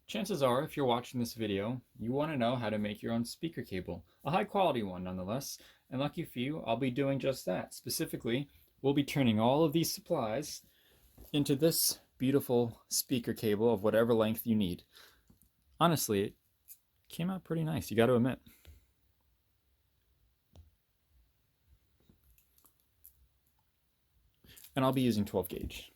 Chances are, if you're watching this video, you want to know how to make your own speaker cable, a high quality one nonetheless, and lucky for you, I'll be doing just that. Specifically, we'll be turning all of these supplies into this beautiful speaker cable of whatever length you need. Honestly, it came out pretty nice, you got to admit. And I'll be using 12 gauge.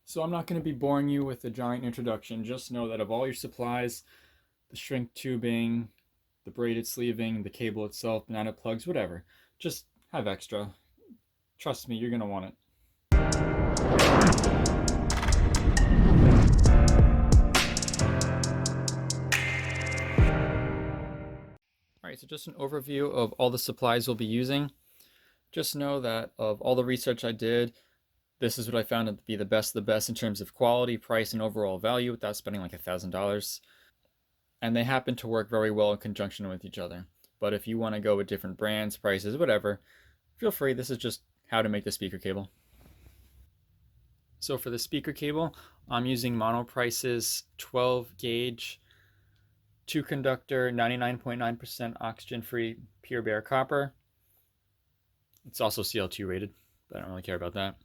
So I'm not going to be boring you with a giant introduction. Just know that of all your supplies, the shrink tubing, the braided sleeving, the cable itself, banana plugs, whatever, just have extra. Trust me, you're going to want it. Alright, so just an overview of all the supplies we'll be using. Just know that of all the research I did, this is what I found to be the best of the best in terms of quality, price, and overall value without spending like $1,000. And they happen to work very well in conjunction with each other. But if you want to go with different brands, prices, whatever, feel free. This is just how to make the speaker cable. So for the speaker cable, I'm using Monoprice's 12 gauge 2 conductor 99.9% oxygen free pure bare copper. It's also CL2 rated, but I don't really care about that.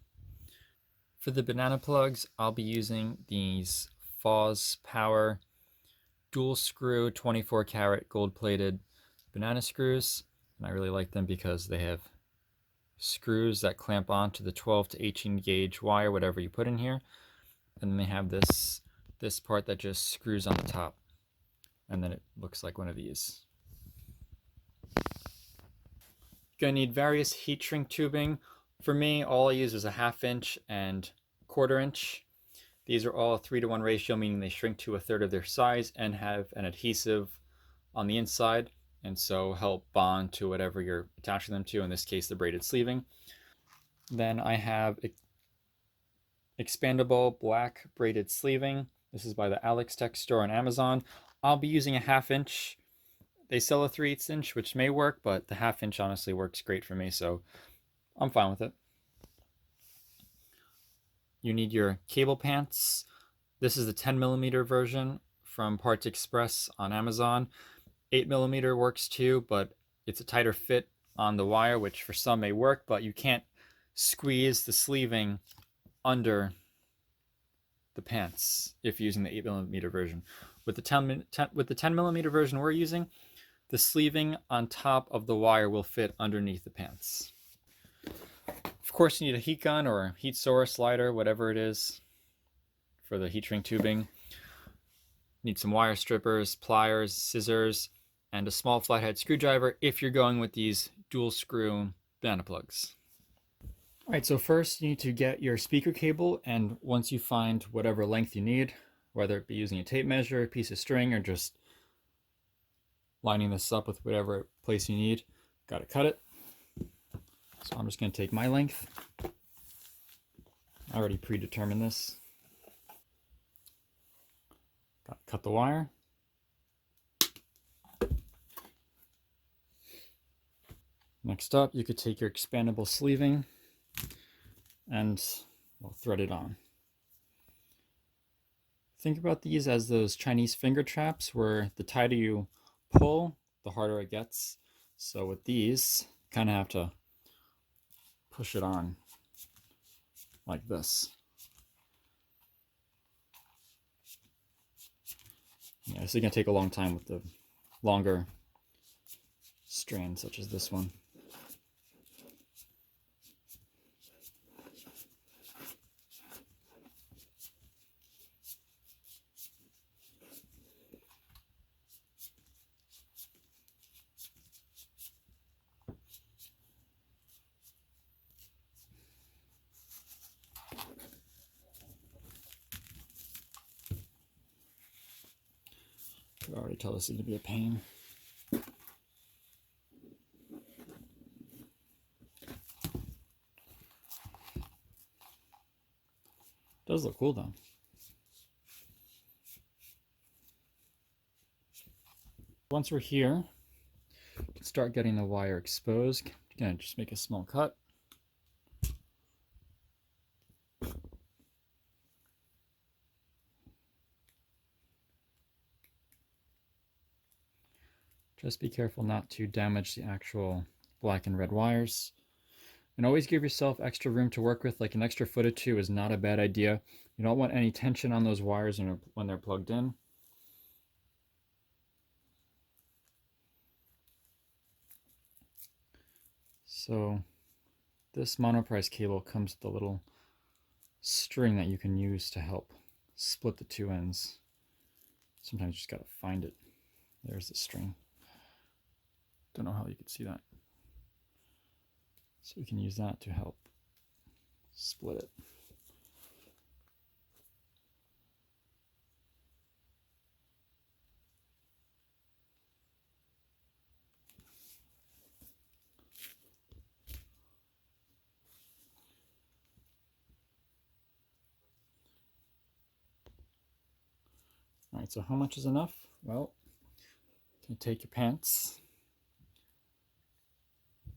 For the banana plugs, I'll be using these Foz Power dual screw 24 karat gold plated banana screws. And I really like them because they have screws that clamp onto the 12 to 18 gauge wire, whatever you put in here. And then they have this part that just screws on the top. And then it looks like one of these. You're gonna need various heat shrink tubing. For me, all I use is a 1/2 inch and 1/4 inch. These are all a 3-to-1 ratio, meaning they shrink to 1/3 of their size and have an adhesive on the inside, and so help bond to whatever you're attaching them to, in this case the braided sleeving. Then I have expandable black braided sleeving. This is by the Alex Tech store on Amazon. I'll be using a 1/2 inch. They sell a 3/8 inch, which may work, but the 1/2 inch honestly works great for me, so I'm fine with it. You need your cable pants. This is the 10mm version from Parts Express on Amazon. 8mm works too, but it's a tighter fit on the wire, which for some may work, but you can't squeeze the sleeving under the pants if you're using the 8mm version. With the 10mm version we're using, the sleeving on top of the wire will fit underneath the pants. Of course, you need a heat gun or a heat source, lighter, whatever it is for the heat shrink tubing. Need some wire strippers, pliers, scissors, and a small flathead screwdriver if you're going with these dual screw banana plugs. All right, so first you need to get your speaker cable, and once you find whatever length you need, whether it be using a tape measure, a piece of string, or just lining this up with whatever place you need, got to cut it. So I'm just going to take my length. I already predetermined this. Got to cut the wire. Next up, you could take your expandable sleeving and thread it on. Think about these as those Chinese finger traps where the tighter you pull, the harder it gets. So with these, you kind of have to push it on like this. Yeah, this is going to take a long time with the longer strands such as this one. I could already tell this is going to be a pain. Does look cool though. Once we're here, you can start getting the wire exposed. Again, just make a small cut. Just be careful not to damage the actual black and red wires. And always give yourself extra room to work with. Like an extra foot or two is not a bad idea. You don't want any tension on those wires when they're plugged in. So this monoprice cable comes with a little string that you can use to help split the two ends. Sometimes you just gotta find it. There's the string. Don't know how you could see that. So we can use that to help split it. All right, so how much is enough? Well, you take your pants,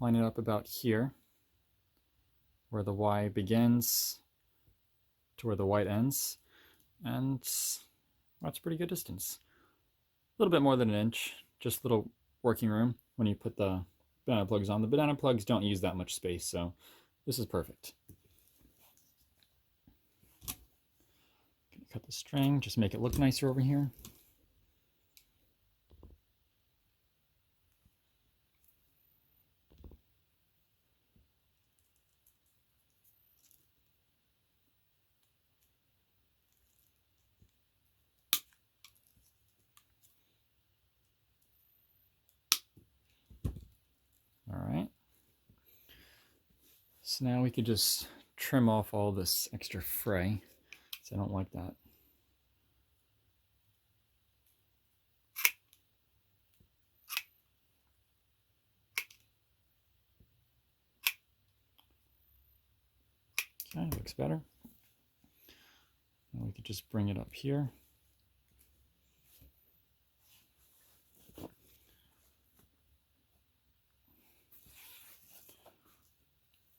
line it up about here, where the Y begins to where the white ends, and that's a pretty good distance. A little bit more than an inch, just a little working room when you put the banana plugs on. The banana plugs don't use that much space, so this is perfect. Cut the string, just make it look nicer over here. All right. So now we could just trim off all this extra fray, because I don't like that. Okay, looks better. Now we could just bring it up here.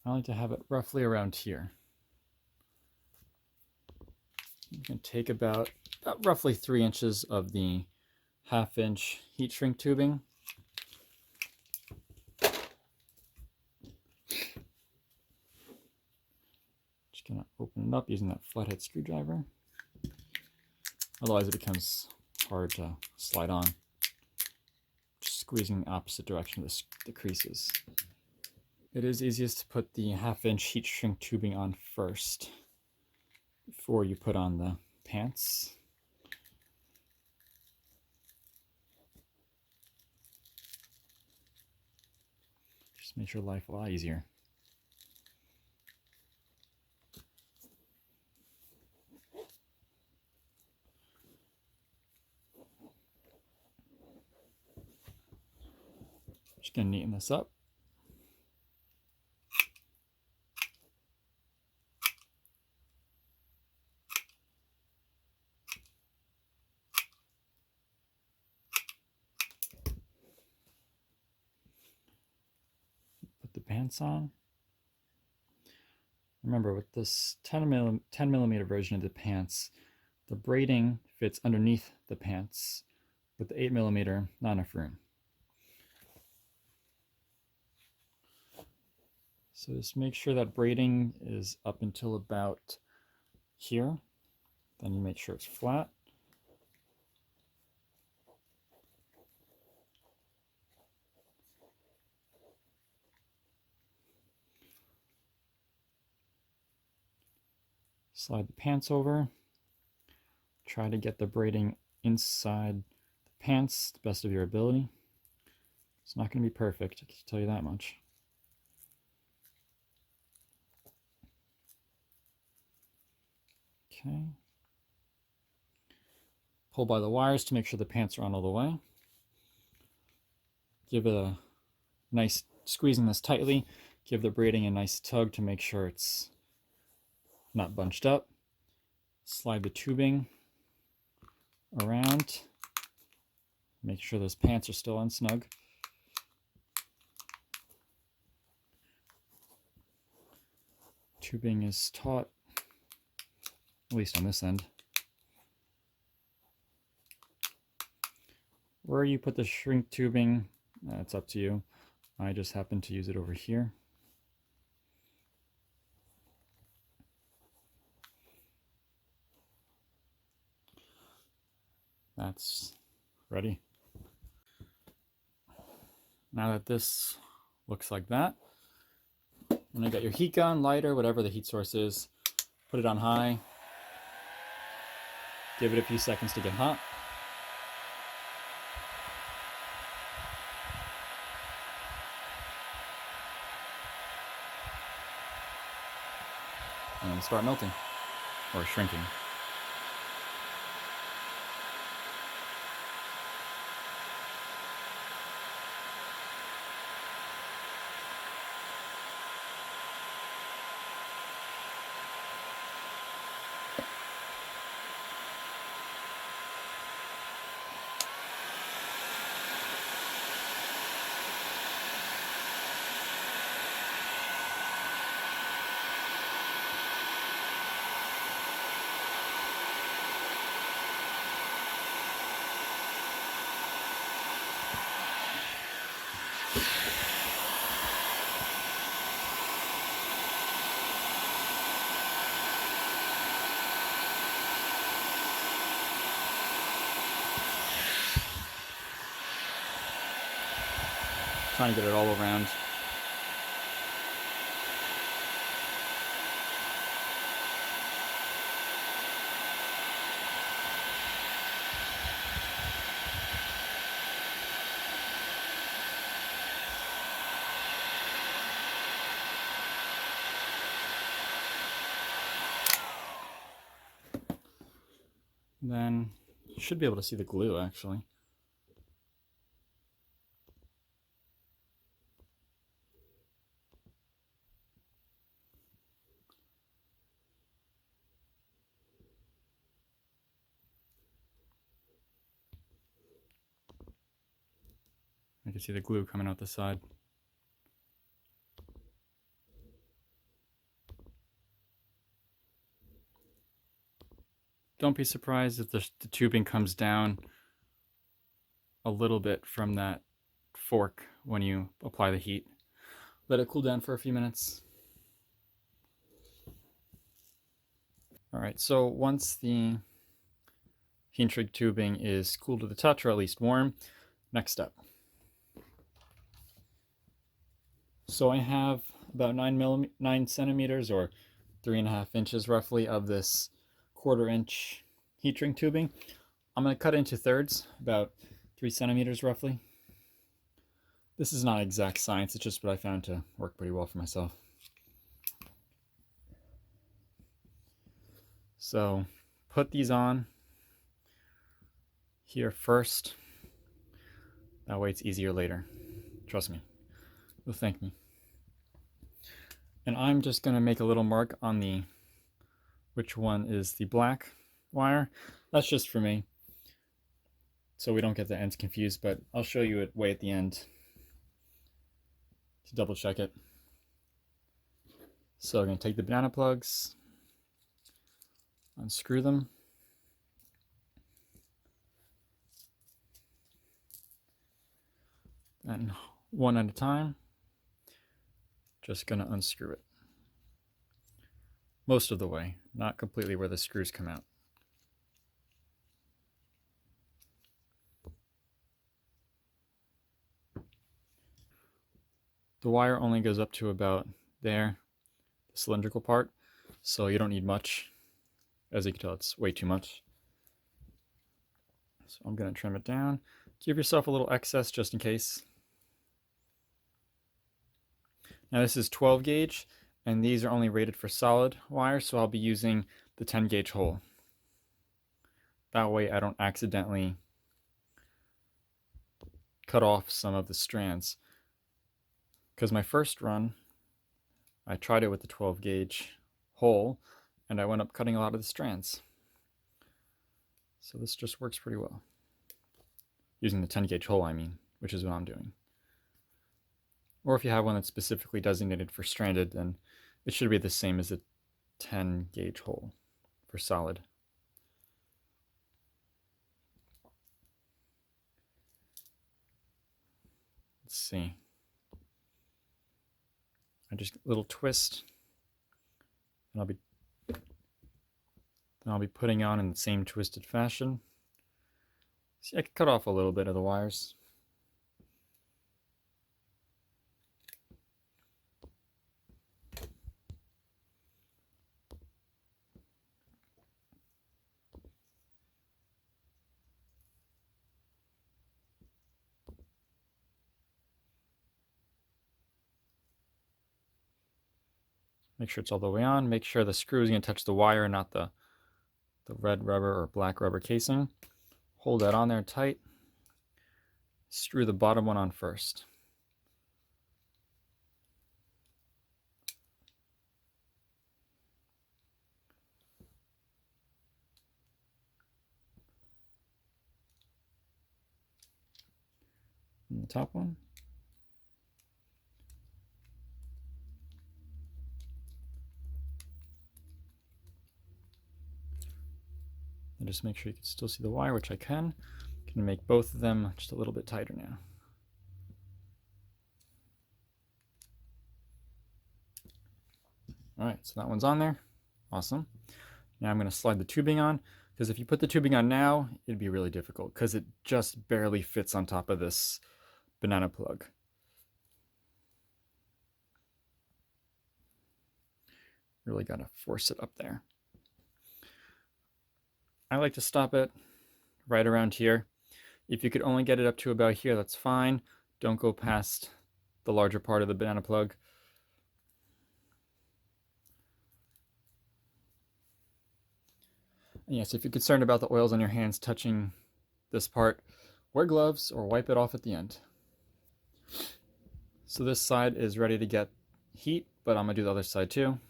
I like to have it roughly around here. You can take about roughly 3 inches of the 1/2 inch heat shrink tubing. Just gonna open it up using that flathead screwdriver. Otherwise it becomes hard to slide on. Just squeezing the opposite direction of the creases. It is easiest to put the 1/2 inch heat shrink tubing on first before you put on the pants. Just makes your life a lot easier. Just gonna neaten this up. Put the pants on. Remember, with this 10 millimeter version of the pants, the braiding fits underneath the pants. With the 8 millimeter, not enough room. So just make sure that braiding is up until about here. Then you make sure it's flat. Slide the pants over. Try to get the braiding inside the pants to the best of your ability. It's not going to be perfect, I can tell you that much. Okay. Pull by the wires to make sure the pants are on all the way. Give it a nice, squeezing this tightly, give the braiding a nice tug to make sure it's not bunched up. Slide the tubing around. Make sure those pants are still on snug. Tubing is taut, at least on this end. Where you put the shrink tubing, it's up to you. I just happen to use it over here. That's ready. Now that this looks like that, when you got your heat gun, lighter, whatever the heat source is, put it on high. Give it a few seconds to get hot. And start melting or shrinking. Trying to get it all around. Then you should be able to see the glue actually. I can see the glue coming out the side. Don't be surprised if the tubing comes down a little bit from that fork when you apply the heat. Let it cool down for a few minutes. All right, so once the heat shrink tubing is cool to the touch, or at least warm, next step. So I have about 9 centimeters or 3.5 inches roughly of this 1/4 inch heat shrink tubing. I'm going to cut it into thirds, about 3 centimeters roughly. This is not exact science, it's just what I found to work pretty well for myself. So put these on here first. That way it's easier later. Trust me. You'll thank me. And I'm just going to make a little mark on the which one is the black wire. That's just for me, so we don't get the ends confused, but I'll show you it way at the end to double check it. So I'm going to take the banana plugs, unscrew them, and one at a time, just going to unscrew it. Most of the way, not completely where the screws come out. The wire only goes up to about there, the cylindrical part, so you don't need much. As you can tell, it's way too much. So I'm going to trim it down. Give yourself a little excess just in case. Now this is 12 gauge, and these are only rated for solid wire, so I'll be using the 10 gauge hole. That way I don't accidentally cut off some of the strands. Because my first run, I tried it with the 12 gauge hole, and I went up cutting a lot of the strands. So this just works pretty well. Using the 10 gauge hole, I mean, which is what I'm doing. Or if you have one that's specifically designated for stranded, then it should be the same as a 10 gauge hole for solid. see. I just a little twist, and I'll be putting on in the same twisted fashion. See, I can cut off a little bit of the wires. Make sure it's all the way on. Make sure the screw is going to touch the wire and not the red rubber or black rubber casing. Hold that on there tight. Screw the bottom one on first. And the top one. And just make sure you can still see the wire, which I can. Can make both of them just a little bit tighter now. All right, so that one's on there. Awesome. Now I'm going to slide the tubing on, because if you put the tubing on now, it'd be really difficult because it just barely fits on top of this banana plug. Really got to force it up there. I like to stop it right around here. If you could only get it up to about here, that's fine. Don't go past the larger part of the banana plug. And yes, if you're concerned about the oils on your hands touching this part, wear gloves or wipe it off at the end. So this side is ready to get heat, but I'm gonna do the other side too.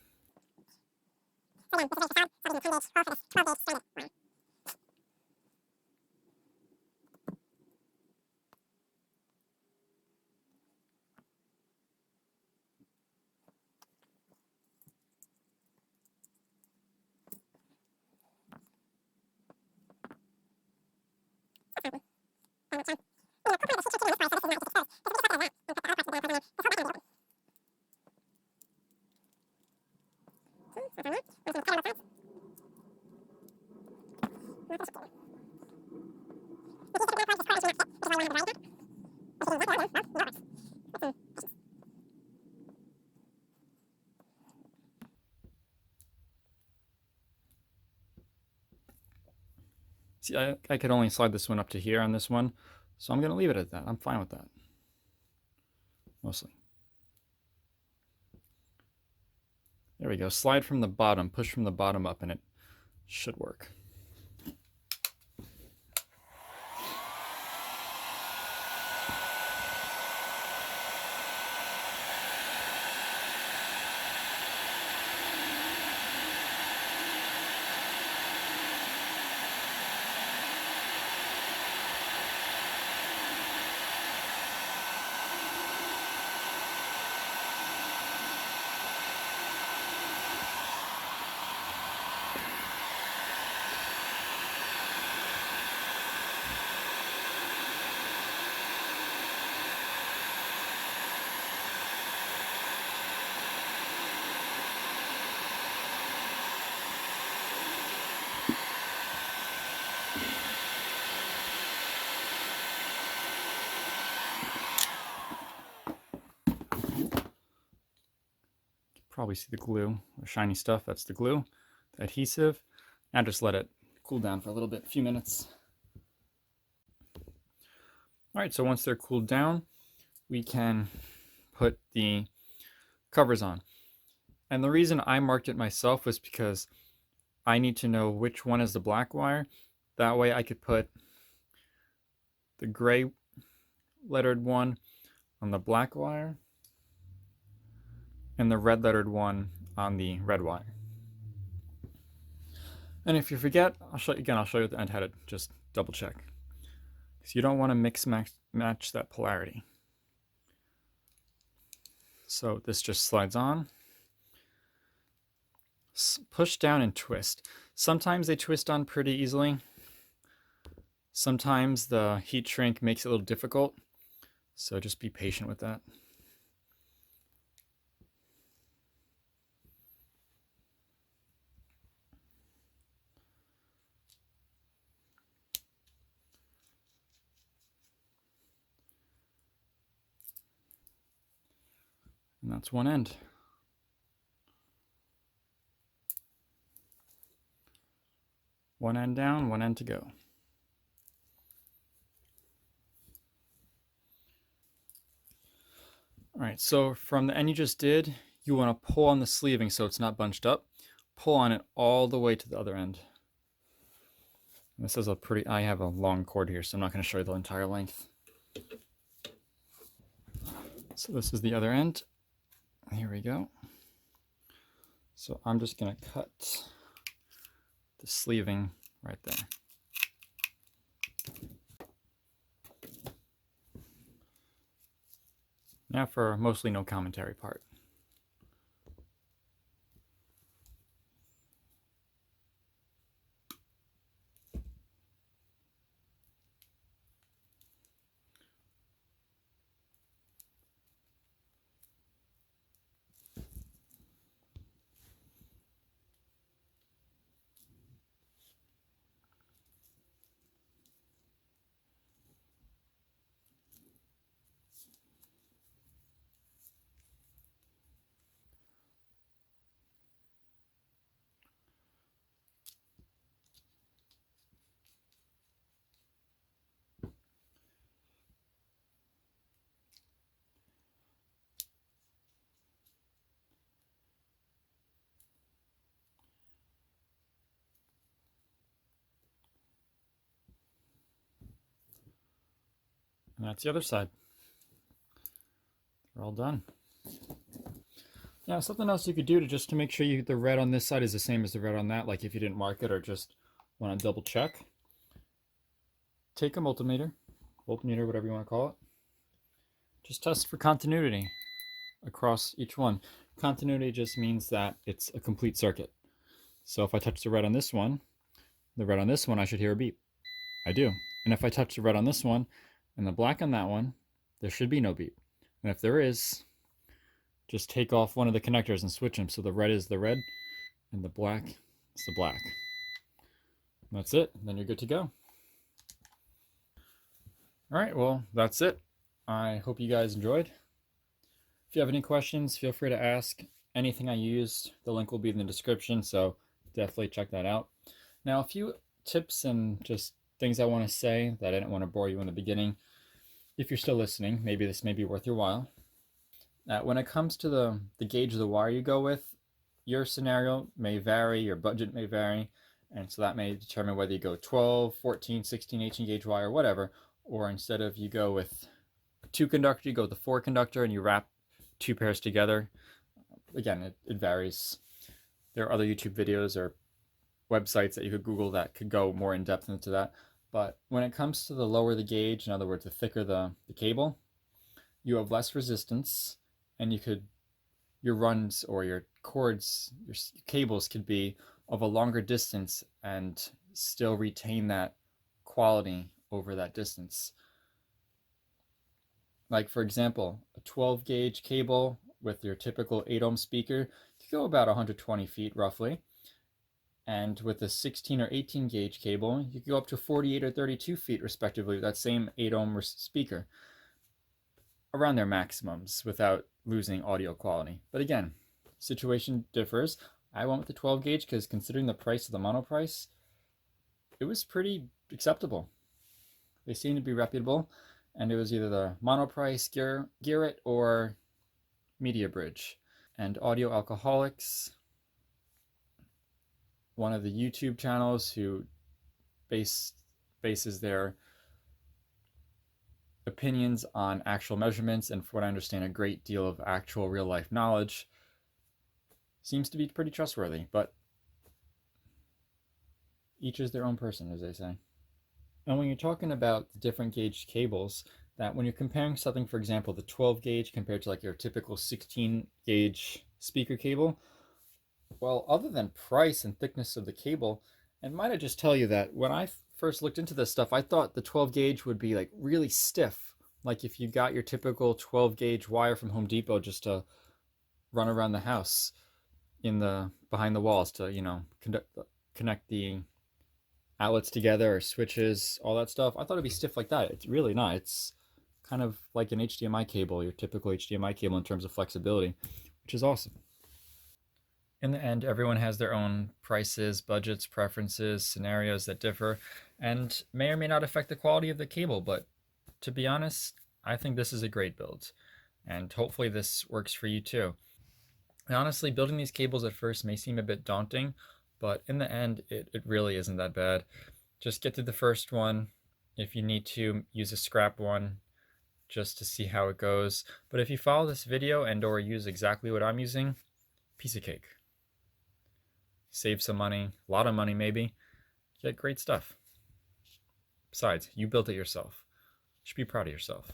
See, I could only slide this one up to here on this one, so I'm going to leave it at that. I'm fine with that. Mostly. There we go. Slide from the bottom, push from the bottom up, and it should work. Probably see the glue or shiny stuff. That's the glue, the adhesive. Now just let it cool down for a little bit, a few minutes. All right, so once they're cooled down, we can put the covers on. And the reason I marked it myself was because I need to know which one is the black wire. That way I could put the gray lettered one on the black wire and the red lettered one on the red wire. And if you forget, I'll show you at the end how to just double check. Because you don't want to mix match that polarity. So this just slides on. Push down and twist. Sometimes they twist on pretty easily. Sometimes the heat shrink makes it a little difficult. So just be patient with that. And that's one end. One end down, one end to go. All right, so from the end you just did, you want to pull on the sleeving so it's not bunched up. Pull on it all the way to the other end. And this is a pretty, I have a long cord here, so I'm not going to show you the entire length. So this is the other end. Here we go. So I'm just going to cut the sleeving right there. Now for mostly no commentary part. And that's the other side. They're all done. Now, something else you could do to make sure the red on this side is the same as the red on that, like if you didn't mark it or just want to double check, take a multimeter, whatever you want to call it. Just test for continuity across each one. Continuity just means that it's a complete circuit. So if I touch the red on this one, I should hear a beep. I do. And if I touch the red on this one and the black on that one, there should be no beep. And if there is, just take off one of the connectors and switch them so the red is the red and the black is the black. And that's it. Then you're good to go. All right, well, that's it. I hope you guys enjoyed. If you have any questions, feel free to ask. Anything I used, the link will be in the description, so definitely check that out. Now, a few tips and just things I want to say that I didn't want to bore you in the beginning. If you're still listening, maybe this may be worth your while. When it comes to the gauge of the wire you go with, your scenario may vary, your budget may vary, and so that may determine whether you go 12, 14, 16, 18 gauge wire, whatever, or instead of you go with 2 conductor, you go with the 4 conductor and you wrap 2 pairs together. Again, it varies. There are other YouTube videos or websites that you could Google that could go more in depth into that. But when it comes to the lower the gauge, in other words, the thicker the cable, you have less resistance, and your runs or your cords, your cables could be of a longer distance and still retain that quality over that distance. Like, for example, a 12 gauge cable with your typical 8 ohm speaker could go about 120 feet roughly. And with a 16 or 18 gauge cable, you could go up to 48 or 32 feet respectively with that same 8 ohm speaker, around their maximums without losing audio quality. But again, situation differs. I went with the 12 gauge because considering the price of the mono price, it was pretty acceptable. They seemed to be reputable, and it was either the mono price Garrett or Media Bridge. And Audio Alcoholics, one of the YouTube channels who bases their opinions on actual measurements and, from what I understand, a great deal of actual real life knowledge, seems to be pretty trustworthy, but each is their own person, as they say. And when you're talking about the different gauge cables, that when you're comparing something, for example, the 12 gauge compared to like your typical 16 gauge speaker cable, well, other than price and thickness of the cable, and might I just tell you that when I first looked into this stuff, I thought the 12 gauge would be like really stiff Like if you got your typical 12 gauge wire from Home Depot just to run around the house in the behind the walls to, connect the outlets together or switches, all that stuff. I thought it'd be stiff like that. It's really not. It's kind of like an HDMI cable, your typical HDMI cable in terms of flexibility, which is awesome. In the end, everyone has their own prices, budgets, preferences, scenarios that differ, and may or may not affect the quality of the cable. But to be honest, I think this is a great build, and hopefully this works for you too. And honestly, building these cables at first may seem a bit daunting, but in the end, it really isn't that bad. Just get through the first one. If you need to, use a scrap one just to see how it goes. But if you follow this video and or use exactly what I'm using, piece of cake. Save some money, a lot of money maybe, get great stuff. Besides, you built it yourself. You should be proud of yourself.